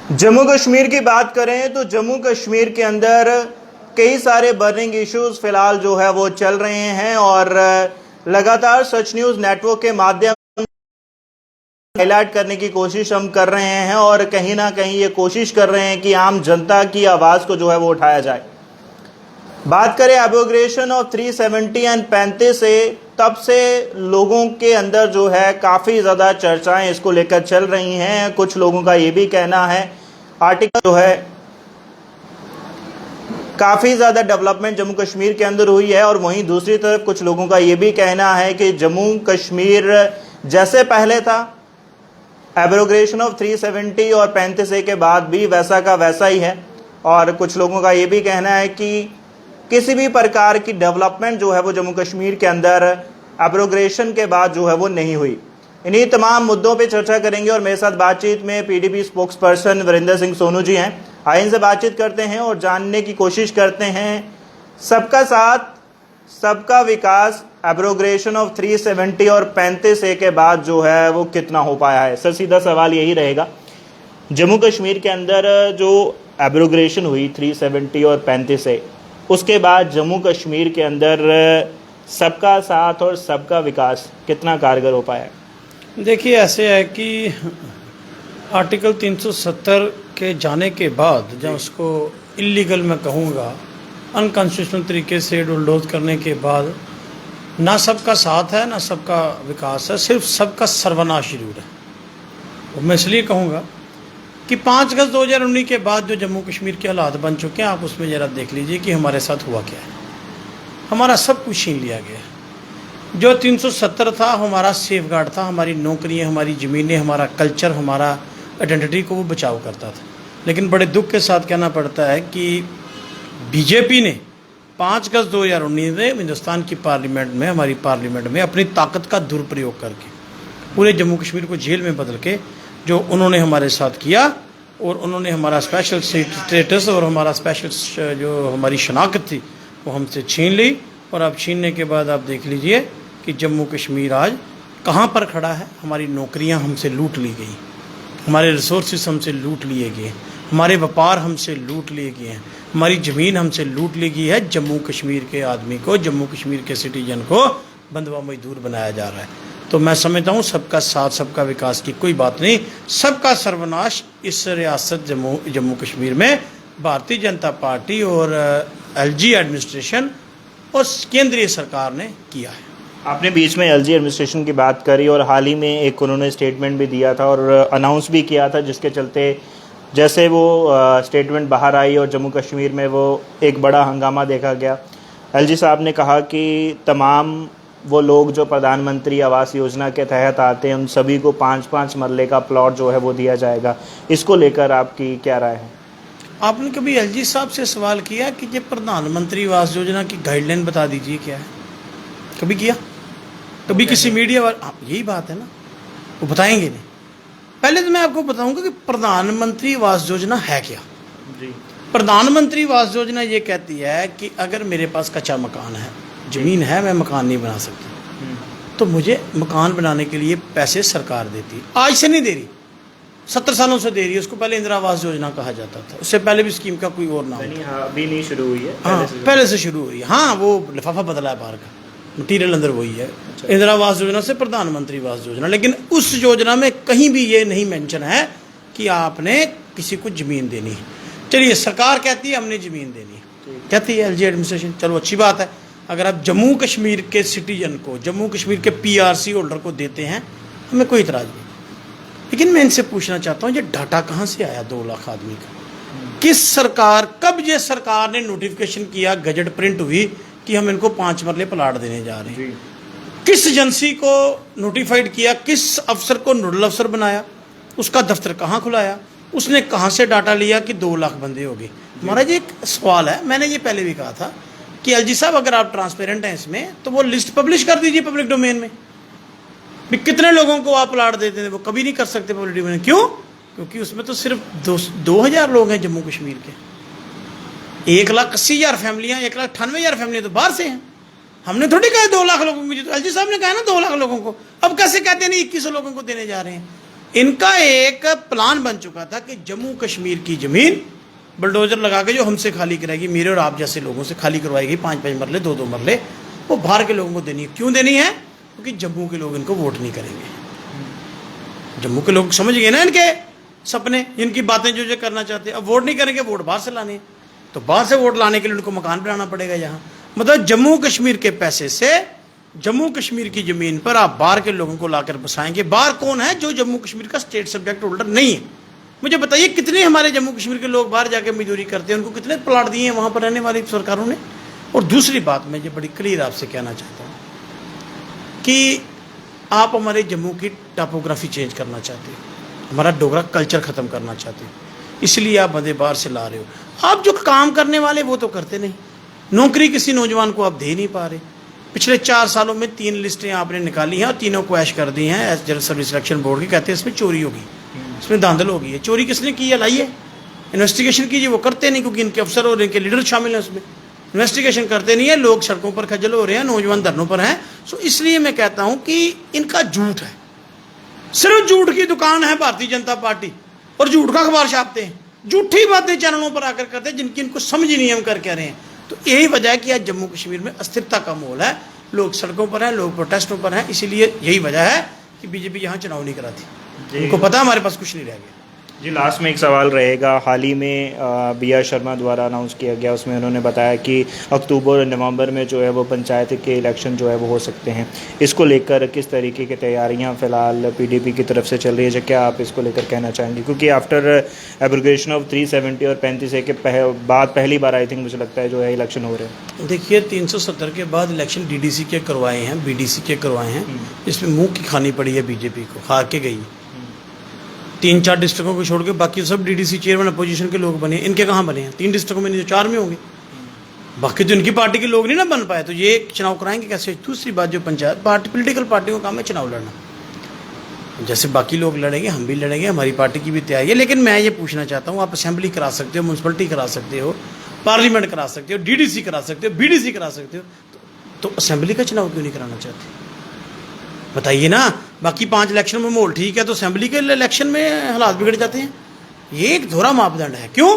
जम्मू कश्मीर की बात करें तो जम्मू कश्मीर के अंदर कई सारे बर्निंग इश्यूज फिलहाल जो है वो चल रहे हैं और लगातार सच न्यूज़ नेटवर्क के माध्यम से हाईलाइट करने की कोशिश हम कर रहे हैं और कहीं ना कहीं ये कोशिश कर रहे हैं कि आम जनता की आवाज़ को जो है वो उठाया जाए। बात करें एब्रोगेशन ऑफ 370 एंड 35 से, तब से लोगों के अंदर जो है काफ़ी ज़्यादा चर्चाएं इसको लेकर चल रही हैं। कुछ लोगों का ये भी कहना है आर्टिकल जो है काफ़ी ज़्यादा डेवलपमेंट जम्मू कश्मीर के अंदर हुई है और वहीं दूसरी तरफ कुछ लोगों का ये भी कहना है कि जम्मू कश्मीर जैसे पहले था, एब्रोगेशन ऑफ 370 और 35 के बाद भी वैसा का वैसा ही है। और कुछ लोगों का ये भी कहना है कि किसी भी प्रकार की डेवलपमेंट जो है वो जम्मू कश्मीर के अंदर एब्रोगेशन के बाद जो है वो नहीं हुई। इन्हीं तमाम मुद्दों पे चर्चा करेंगे और मेरे साथ बातचीत में PDP spokesperson Virendra Singh Sonu ji हैं। आइए इनसे बातचीत करते हैं और जानने की कोशिश करते हैं सबका साथ सबका विकास एब्रोगेशन ऑफ 370 और 35 के बाद जो है वो कितना हो पाया है। सर, सीधा सवाल यही रहेगा, जम्मू कश्मीर के अंदर जो एब्रोगेशन हुई 370 और 35 उसके बाद जम्मू कश्मीर के अंदर सबका साथ और सबका विकास कितना कारगर हो पाया है? देखिए, ऐसे है कि आर्टिकल 370 के जाने के बाद, जब उसको इलीगल मैं कहूँगा अनकॉन्स्टिट्यूशनल तरीके से बुलडोज करने के बाद, ना सबका साथ है ना सबका विकास है, सिर्फ सबका सर्वनाश जरूर है। और मैं इसलिए कहूँगा कि 5 अगस्त 2019 के बाद जो जम्मू कश्मीर के हालात बन चुके हैं, आप उसमें ज़रा देख लीजिए कि हमारे साथ हुआ क्या है। हमारा सब कुछ छीन लिया गया। जो 370 था हमारा सेफ गार्ड था, हमारी नौकरियाँ, हमारी ज़मीनें, हमारा कल्चर, हमारा आइडेंटिटी को वो बचाव करता था। लेकिन बड़े दुख के साथ कहना पड़ता है कि बीजेपी ने 5 अगस्त 2019 में हिंदुस्तान की पार्लियामेंट में, हमारी पार्लियामेंट में अपनी ताकत का दुरुपयोग करके पूरे जम्मू कश्मीर को जेल में बदल के जो उन्होंने हमारे साथ किया, और उन्होंने हमारा स्पेशल स्टेटस और हमारा स्पेशल जो हमारी शनाख्त थी वो हमसे छीन ली। और अब छीनने के बाद आप देख लीजिए कि जम्मू कश्मीर आज कहाँ पर खड़ा है। हमारी नौकरियाँ हमसे लूट ली गई, हमारे रिसोर्सेज हमसे लूट लिए गए, हमारे व्यापार हमसे लूट लिए गए हैं, हमारी ज़मीन हमसे लूट ली गई है। जम्मू कश्मीर के आदमी को, जम्मू कश्मीर के सिटीजन को बंधुआ मजदूर बनाया जा रहा है। तो मैं समझता हूँ सबका साथ सबका विकास की कोई बात नहीं, सबका सर्वनाश इस रियासत जम्मू कश्मीर में भारतीय जनता पार्टी और एलजी एडमिनिस्ट्रेशन और केंद्रीय सरकार ने किया है। आपने बीच में एलजी एडमिनिस्ट्रेशन की बात करी और हाल ही में एक उन्होंने स्टेटमेंट भी दिया था और अनाउंस भी किया था, जिसके चलते जैसे वो स्टेटमेंट बाहर आई और जम्मू कश्मीर में वो एक बड़ा हंगामा देखा गया। एलजी साहब ने कहा कि तमाम वो लोग जो प्रधानमंत्री आवास योजना के तहत आते हैं उन सभी को 5-5 मरले का प्लॉट जो है वो दिया जाएगा। इसको लेकर आपकी क्या राय है? आपने कभी एलजी साहब से सवाल किया कि ये प्रधानमंत्री आवास योजना की गाइडलाइन बता दीजिए क्या है? कभी किया? कभी किसी मीडिया वाले? यही बात है ना, वो बताएंगे नहीं। पहले तो मैं आपको बताऊंगा कि प्रधानमंत्री आवास योजना है क्या। जी, प्रधानमंत्री आवास योजना ये कहती है कि अगर मेरे पास कच्चा मकान है, ज़मीन है, मैं मकान नहीं बना सकती, तो मुझे मकान बनाने के लिए पैसे सरकार देती है। आज से नहीं दे रही, 70 सालों से दे रही है। उसको पहले इंदिरा आवास योजना कहा जाता था, उससे पहले भी स्कीम का कोई और नाम था। अभी नहीं शुरू हुई है। हाँ, पहले से शुरू हुई है। हाँ, वो लिफाफा बदला है बाहर का, मटीरियल अंदर वही है। इंदिरा आवास योजना से प्रधानमंत्री आवास योजना। लेकिन उस योजना में कहीं भी ये नहीं मेंशन है कि आपने किसी को ज़मीन देनी है। चलिए, सरकार कहती है हमने ज़मीन देनी है, कहती है एलजी एडमिनिस्ट्रेशन, चलो अच्छी बात है। अगर आप जम्मू कश्मीर के सिटीजन को, जम्मू कश्मीर के पीआरसी होल्डर को देते हैं, हमें कोई इतराज़ नहीं। लेकिन मैं इनसे पूछना चाहता हूँ, ये डाटा कहाँ से आया 2 लाख आदमी का? किस सरकार, कब ये सरकार ने नोटिफिकेशन किया, गजट प्रिंट हुई कि हम इनको 5 मरले प्लाट देने जा रहे हैं? किस एजेंसी को नोटिफाइड किया, किस अफसर को नोडल अफसर बनाया, उसका दफ्तर कहाँ खुलाया, उसने कहाँ से डाटा लिया कि 2 लाख बंदे हो गए? हमारा ये एक सवाल है। मैंने ये पहले भी कहा था कि एलजी साहब, अगर आप ट्रांसपेरेंट हैं इसमें, तो वो लिस्ट पब्लिश कर दीजिए पब्लिक डोमेन में भी कितने लोगों को आप प्लाट देते थे। वो कभी नहीं कर सकते पब्लिक डोमेन। क्यों? क्योंकि उसमें तो सिर्फ 2000 लोग हैं जम्मू कश्मीर के। 1,80,000 फैमिलियाँ, 1,98,000 फैमिलियाँ तो बाहर से हैं। हमने थोड़ी कहा 2 लाख लोगों को, तो एलजी साहब ने कहा ना 2 लाख लोगों को। अब कैसे कहते हैं नहीं 2100 लोगों को देने जा रहे हैं? इनका एक प्लान बन चुका था कि जम्मू कश्मीर की जमीन बुलडोजर लगा के जो हमसे खाली कराएगी, मेरे और आप जैसे लोगों से खाली करवाएगी, 5-5 मरले 2-2 मरले, वो बाहर के लोगों को देनी है। क्यों देनी है? क्योंकि जम्मू के लोग इनको वोट नहीं करेंगे। जम्मू के लोग समझ गए ना इनके सपने, इनकी बातें जो करना चाहते हैं। अब वोट नहीं करेंगे, वोट बाहर से लाने, तो बाहर से वोट लाने के लिए उनको मकान बनाना पड़ेगा यहाँ। मतलब जम्मू कश्मीर के पैसे से जम्मू कश्मीर की जमीन पर आप बाहर के लोगों को लाकर बसाएंगे। बाहर कौन है? जो जम्मू कश्मीर का स्टेट सब्जेक्ट होल्डर नहीं है। मुझे बताइए कितने हमारे जम्मू कश्मीर के लोग बाहर जाके मजदूरी करते हैं, उनको कितने प्लाट दिए हैं वहां पर रहने वाली सरकारों ने। और दूसरी बात मैं ये बड़ी क्लियर आपसे कहना चाहता हूँ कि आप हमारे जम्मू की टोपोग्राफी चेंज करना चाहते हो, हमारा डोगरा कल्चर खत्म करना चाहते हो, इसलिए आप बंदे बाहर से ला रहे हो। आप जो काम करने वाले वो तो करते नहीं, नौकरी किसी नौजवान को आप दे नहीं पा रहे। पिछले 4 सालों में 3 लिस्टें आपने निकाली हैं और तीनों को ऐश कर दी हैं जनरल सर्विस सिलेक्शन बोर्ड की। कहते हैं इसमें चोरी होगी, इसमें धांधल होगी है। चोरी किसने की है? लाइए इन्वेस्टिगेशन कीजिए। वो करते नहीं क्योंकि इनके अफसर और इनके लीडर शामिल हैं उसमें। इन्वेस्टिगेशन करते नहीं है, लोग सड़कों पर खज्जल हो रहे हैं, नौजवान धरनों पर हैं। सो इसलिए मैं कहता हूं कि इनका झूठ है, सिर्फ झूठ की दुकान है भारतीय जनता पार्टी, और झूठ का अखबार छापते हैं, झूठी बातें चैनलों पर आकर करते हैं जिनकी इनको समझ ही नहीं हम कर कह रहे हैं। तो यही वजह है कि आज जम्मू कश्मीर में अस्थिरता का माहौल है, लोग सड़कों पर हैं, लोग प्रोटेस्टों पर हैं। इसीलिए यही वजह है कि बीजेपी यहाँ चुनाव नहीं कराती, उनको पता हमारे पास कुछ नहीं रह गया। जी, लास्ट में एक सवाल रहेगा। हाल ही में बी.आर. शर्मा द्वारा अनाउंस किया गया, उसमें उन्होंने बताया कि अक्टूबर और नवंबर में जो है वो पंचायत के इलेक्शन जो है वो हो सकते हैं। इसको लेकर किस तरीके की तैयारियां फ़िलहाल पीडीपी की तरफ से चल रही है? क्या आप इसको लेकर कहना चाहेंगे? क्योंकि आफ्टर एब्रोगेशन ऑफ 370 और 35A के बाद पहली बार आई थिंक मुझे लगता है जो है इलेक्शन हो रहे हैं। देखिए 370 के बाद इलेक्शन डीडीसी के करवाए हैं, बीडीसी के करवाए हैं, इसमें मुँह की खानी पड़ी है बीजेपी को, हार के गई। 3-4 डिस्ट्रिक्टों को छोड़ के बाकी सब डीडीसी चेयरमैन अपोजिशन के लोग बने। इनके कहाँ बने हैं? 3 डिस्ट्रिक्टों में नहीं तो 4 में होंगे। बाकी तो इनकी पार्टी के लोग नहीं ना बन पाए, तो ये चुनाव कराएंगे कैसे? दूसरी बात, जो पंचायत पार्टी पॉलिटिकल पार्टियों का काम है चुनाव लड़ना, जैसे बाकी लोग लड़ेंगे हम भी लड़ेंगे, हमारी पार्टी की भी तैयारी है। लेकिन मैं ये पूछना चाहता हूँ, आप असेंबली करा सकते हो, म्यूनसिपलिटी करा सकते हो, पार्लियामेंट करा सकते हो, डीडीसी करा सकते हो, बीडीसी करा सकते हो, तो असेंबली का चुनाव क्यों नहीं कराना चाहते? बताइए ना। बाकी 5 इलेक्शन में माहौल ठीक है, तो असेंबली के इलेक्शन में हालात बिगड़ जाते हैं। ये एक दोहरा मापदंड है। क्यों?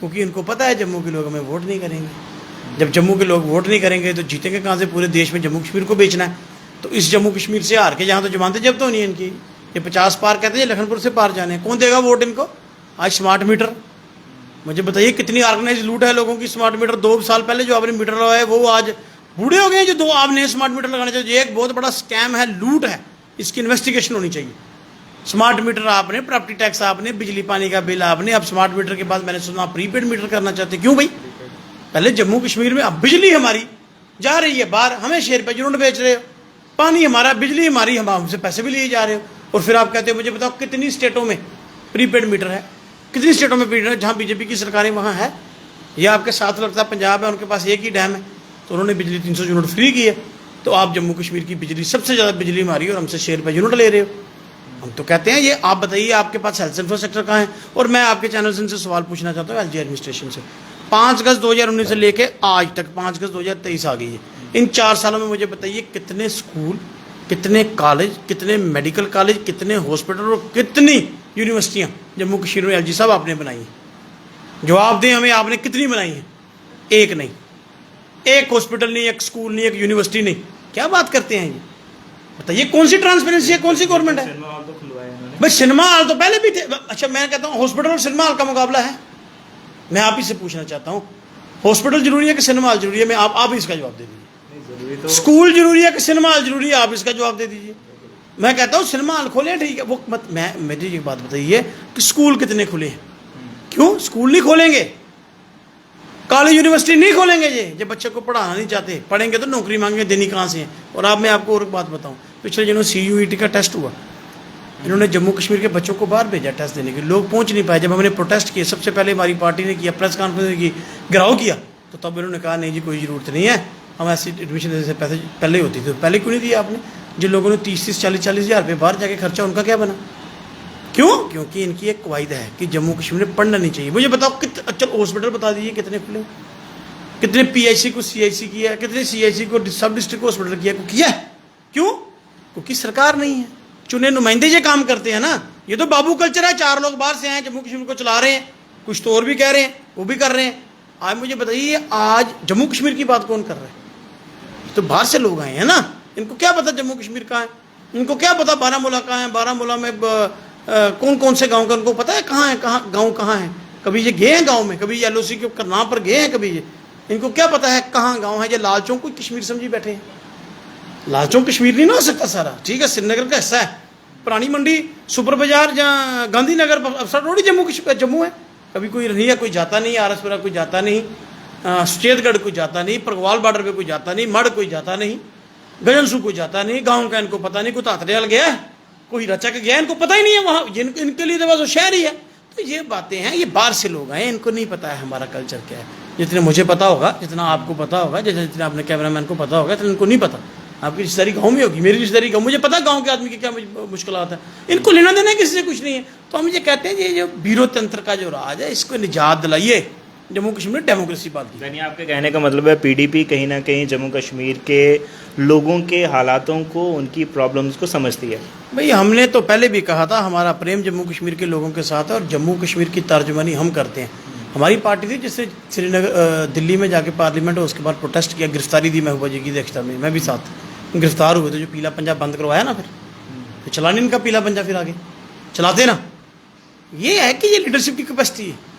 क्योंकि इनको पता है जम्मू के लोग हमें वोट नहीं करेंगे। जब जम्मू के लोग वोट नहीं करेंगे तो जीतेंगे कहाँ से? पूरे देश में जम्मू कश्मीर को बेचना है, तो इस जम्मू कश्मीर से हार के यहाँ तो जमानतें जब्त होनी है इनकी। ये 50 पार कहते हैं, लखनपुर से पार जाने, कौन देगा वोट इनको? आज स्मार्ट मीटर, मुझे बताइए कितनी ऑर्गेनाइज लूट है लोगों की। स्मार्ट मीटर 2 साल पहले जो आपने मीटर लगाया है वो आज बूढ़े हो गए जो 2 आपने स्मार्ट मीटर लगाने चाहिए। एक बहुत बड़ा स्कैम है, लूट है, इसकी इन्वेस्टिगेशन होनी चाहिए। स्मार्ट मीटर आपने, प्रॉपर्टी टैक्स आपने, बिजली पानी का बिल आपने, अब स्मार्ट मीटर के बाद मैंने सुना प्रीपेड मीटर करना चाहते। क्यों भाई? पहले जम्मू कश्मीर में अब बिजली हमारी जा रही है बाहर, हमें शेयर पे यूनिट बेच रहे हो, पानी हमारा, बिजली हमारी, हम हमसे पैसे भी लिए जा रहे हो, और फिर आप कहते हो मुझे बताओ कितनी स्टेटों में प्रीपेड मीटर है, कितनी स्टेटों में प्रीपेड है जहाँ बीजेपी की सरकारें वहाँ है। या आपके साथ लगता पंजाब है, उनके पास एक ही डैम है, तो उन्होंने बिजली 300 यूनिट फ्री की है, तो आप जम्मू कश्मीर की बिजली सबसे ज़्यादा बिजली हमारी और हमसे शेयर पे यूनिट ले रहे हो। हम तो कहते हैं ये आप बताइए आपके पास हेल्थ इंफ्रास्ट्रक्चर कहाँ है? और मैं आपके चैनल से इनसे सवाल पूछना चाहता हूँ एलजी एडमिनिस्ट्रेशन से। 5 अगस्त 2019 से लेके आज तक 5 अगस्त 2023 आ गई है। इन 4 सालों में मुझे बताइए कितने स्कूल, कितने कॉलेज, कितने मेडिकल कॉलेज, कितने हॉस्पिटल और कितनी यूनिवर्सिटियाँ जम्मू कश्मीर में एलजी साहब आपने बनाई हैं? जवाब दें हमें, आपने कितनी बनाई हैं? एक नहीं, एक हॉस्पिटल नहीं, एक स्कूल नहीं, एक यूनिवर्सिटी नहीं। क्या बात करते हैं ये? बताइए कौन सी ट्रांसपेरेंसी है, कौन सी गवर्नमेंट है? भाई सिनेमा हॉल तो पहले भी थे। अच्छा मैं कहता हूँ हॉस्पिटल और सिनेमा हॉल का मुकाबला है? मैं आप ही से पूछना चाहता हूँ, हॉस्पिटल जरूरी है कि सिनेमा हॉल जरूरी है? मैं आप ही इसका जवाब दे दीजिए। तो स्कूल जरूरी है कि सिनेमा हॉल जरूरी है? आप इसका जवाब दे दीजिए। मैं कहता हूँ सिनेमा हॉल खोले, ठीक है, वो मत, मैं मेरी एक बात बताइए कि स्कूल कितने खुले हैं? क्यों स्कूल नहीं खोलेंगे? कॉलेज यूनिवर्सिटी नहीं खोलेंगे ये जब बच्चे को पढ़ाना नहीं चाहते? पढ़ेंगे तो नौकरी मांगेंगे, देनी कहाँ से है? और अब मैं आपको और एक बात बताऊँ, पिछले दिनों CUET का टेस्ट हुआ, इन्होंने जम्मू कश्मीर के बच्चों को बाहर भेजा टेस्ट देने के, लोग पहुंच नहीं पाए। जब हमने प्रोटेस्ट किए, सबसे पहले हमारी पार्टी ने किया, प्रेस कॉन्फ्रेंस की, घेराव किया, तो तब इन्होंने कहा नहीं जी कोई ज़रूरत नहीं है, हम ऐसी एडमिशन देने से पैसे पहले ही होती थी। तो पहले क्यों नहीं दिया आपने? जिन लोगों ने 30-30, 40-40 हज़ार रुपये बाहर जाके खर्चा, उनका क्या बना? क्यों? क्योंकि इनकी एक कवायदा है कि जम्मू कश्मीर में पढ़ना नहीं चाहिए। मुझे बताओ चलो हॉस्पिटल बता दीजिए कितने खुले, कितने PIC को CIC किया, कितने CIC को सब डिस्ट्रिक्ट हॉस्पिटल किया है? क्यों? क्योंकि सरकार नहीं है, चुने नुमाइंदे ये काम करते हैं ना। ये तो बाबू कल्चर है, 4 लोग बाहर से आए जम्मू कश्मीर को चला रहे हैं, कुछ तो और भी कह रहे हैं, वो भी कर रहे हैं। आज मुझे बताइए, आज जम्मू कश्मीर की बात कौन कर रहा है? तो बाहर से लोग आए हैं ना, इनको क्या पता जम्मू कश्मीर कहाँ है, इनको क्या पता बारामूला कहाँ है, बारामूला में कौन कौन से गांव का उनको पता है, कहाँ है, कहाँ गांव कहाँ है? कभी ये गए हैं गांव में, कभी ये LOC के नाम पर गए हैं, कभी ये इनको क्या पता है कहाँ गांव है? ये लाल चौक कोई कश्मीर समझी बैठे हैं। लाल चौक कश्मीर नहीं ना हो सकता सारा, ठीक है, श्रीनगर का हिस्सा है। पुरानी मंडी, सुपर बाजार या गांधीनगर अफसर रोड जम्मू है। कभी कोई नहीं है, कोई जाता नहीं, RSपुरा कोई जाता नहीं, सुचेतगढ़ कोई जाता नहीं, परगवाल बॉर्डर पे कोई जाता नहीं, मड़ कोई जाता नहीं, गजनसू कोई जाता नहीं, गांव का इनको पता नहीं, कोई तातरेल गया, कोई रचक गया, इनको पता ही नहीं है वहाँ, इनके लिए तो बस वो शहर ही है। तो ये बातें हैं, ये बाहर से लोग आए, इनको नहीं पता है हमारा कल्चर क्या है। जितने मुझे पता होगा, जितना आपको पता होगा, जितना अपने कैमरामैन को पता होगा, इतना इनको नहीं पता। आपकी रिश्तेदारी गाँव में होगी, मेरी रिश्तेदारी गाँव, मुझे पता गाँव के आदमी की क्या मुश्किल आता है, इनको लेना देना किसी से कुछ नहीं है। तो हम ये कहते हैं, ये जो ब्यूरो तंत्र का जो राज है, इसको निजात दिलाइए, जम्मू कश्मीर में डेमोक्रेसी बात की। यानी आपके कहने का मतलब है PDP कहीं ना कहीं जम्मू कश्मीर के लोगों के हालातों को, उनकी प्रॉब्लम्स को समझती है। भाई हमने तो पहले भी कहा था, हमारा प्रेम जम्मू कश्मीर के लोगों के साथ है और जम्मू कश्मीर की तर्जुमानी हम करते हैं। हमारी पार्टी थी जिससे श्रीनगर दिल्ली में जाके पार्लियामेंट और उसके बाद प्रोटेस्ट किया, गिरफ्तारी दी महबूबा जी की अध्यक्षता में, मैं भी साथ गिरफ्तार हुए थे। जो पीला पंजा बंद करवाया ना, फिर तो चला नहीं इनका पीला पंजा, फिर आगे चलाते ना। ये है कि ये लीडरशिप की कैपेसिटी है।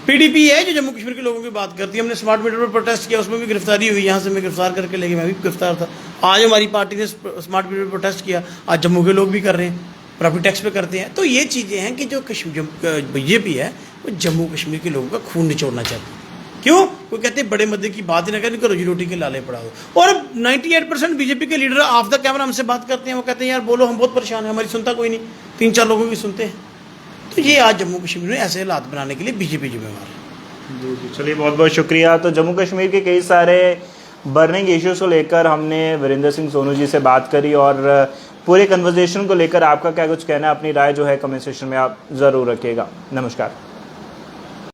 PDP है जो जम्मू कश्मीर के लोगों की बात करती है। हमने स्मार्ट मीटर पर प्रोटेस्ट किया, उसमें भी गिरफ्तारी हुई, यहाँ से मैं गिरफ्तार करके ले गए, मैं भी गिरफ्तार था। आज हमारी पार्टी ने स्मार्ट मीटर पर प्रोटेस्ट किया, आज जम्मू के लोग भी कर रहे हैं, प्रॉपर्टी टैक्स पे करते हैं। तो ये चीज़ें हैं कि जो BJP है वो जम्मू कश्मीर के लोगों का खून निचोड़ना चाहती है। क्यों? वो कहते हैं बड़े मध्य की बात ही ना करें, रोजी रोटी के लाले पड़ा हो। और 98% BJP के लीडर ऑफ द कैमरा हमसे बात करते हैं, वो कहते हैं यार बोलो, हम बहुत परेशान हैं, हमारी सुनता कोई नहीं, 3-4 लोगों की सुनते हैं। तो ये आज जम्मू कश्मीर में ऐसे हालात बनाने के लिए BJP जिम्मेवार है। जी, चलिए बहुत बहुत शुक्रिया। तो जम्मू कश्मीर के कई सारे बर्निंग इश्यूज़ को लेकर हमने वीरेंद्र सिंह सोनू जी से बात करी, और पूरे कन्वर्सेशन को लेकर आपका क्या कुछ कहना है, अपनी राय जो है कमेंट सेक्शन में आप ज़रूर रखिएगा। नमस्कार।